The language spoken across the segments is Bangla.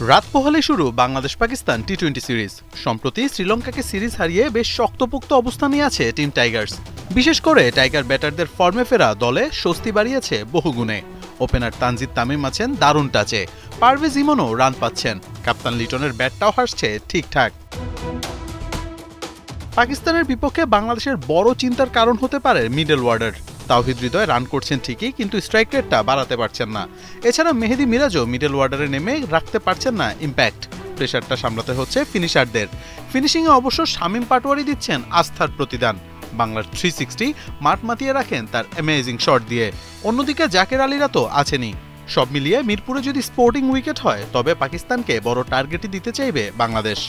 রাত পোহালে শুরু বাংলাদেশ পাকিস্তান টি-20 সিরিজ। সম্প্রতি শ্রীলঙ্কাকে সিরিজ হারিয়ে বেশ শক্তপোক্ত অবস্থানে আছে টিম টাইগার্স। বিশেষ করে টাইগার ব্যাটারদের ফর্মে ফেরা দলে স্বস্তি বাড়িয়েছে বহুগুণে। ওপেনার তানজিদ তামিম আছেন দারুণ টাচে, পারভেজ ইমনও রান পাচ্ছেন, কাপ্তান লিটনের ব্যাটটাও হাসছে ঠিকঠাক। পাকিস্তানের বিপক্ষে বাংলাদেশের বড় চিন্তার কারণ হতে পারে middle order. Towhid Hridoy run করছেন ঠিকই, কিন্তু স্ট্রাইক রেটটা বাড়াতে পারছেন না। এছাড়া মেহেদী মিরাজও মিডল ওয়ার্ডারে নেমে রাখতে পারছেন না ইম্প্যাক্ট। প্রেশারটা সামলাতে হচ্ছে ফিনিশারদের। ফিনিশিংয়ে অবশ্য শামীম পাটোয়ারি দিচ্ছেন আস্থার প্রতিদান। বাংলার 360 মাঠ মাতিয়ে রাখেন তার অ্যামেজিং শট দিয়ে। অন্যদিকে জাকের আলীরা তো আছেনই। সব মিলিয়ে মিরপুরে যদি স্পোর্টিং উইকেট হয়, তবে পাকিস্তানকে বড় টার্গেটই দিতে চাইবে বাংলাদেশ।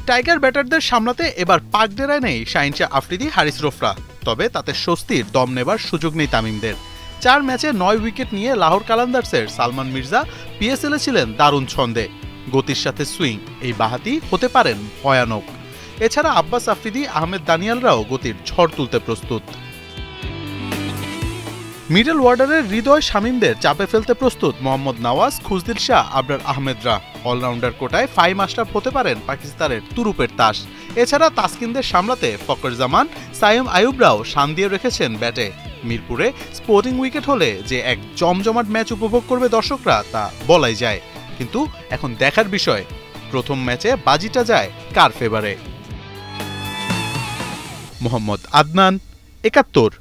টাইগার ব্যাটারদের সামলাতে এবার পাক ডেরায় নেই শাহিন শাহ আফ্রিদি, হারিস রোফরা। তবে তাতে স্বস্তির দম নেবার সুযোগ নেই তামিমদের। 4 ম্যাচে 9 উইকেট নিয়ে লাহোর কালান্দার্সের সালমান মির্জা পিএসএলে ছিলেন দারুণ ছন্দে। গতির সাথে সুইং, এই বাহাতি হতে পারেন ভয়ানক। এছাড়া আব্বাস আফ্রিদি, আহমেদ দানিয়ালরাও গতির ঝড় তুলতে প্রস্তুত। মিডল ওয়ার্ডারের হৃদয় শামীমদের চাপে ফেলতে প্রস্তুত মোহাম্মদ নওয়াজ, খুজদিল শাহ, আবরার আহমেদরা। অলরাউন্ডার কোটায় ফাইম আশরাফ হতে পারেন পাকিস্তানের তুরুপের তাস। এছাড়া তাসকিনদের সামলাতে ফকর জামান, সাইম আয়ুবরাও শান দিয়ে রেখেছেন ব্যাটে। মিরপুরে স্পোর্টিং উইকেট হলে যে এক জমজমাট ম্যাচ উপভোগ করবে দর্শকরা, তা বলাই যায়। কিন্তু এখন দেখার বিষয়, প্রথম ম্যাচে বাজিটা যায় কার ফেভারে। মোহাম্মদ আদনান, ৭১।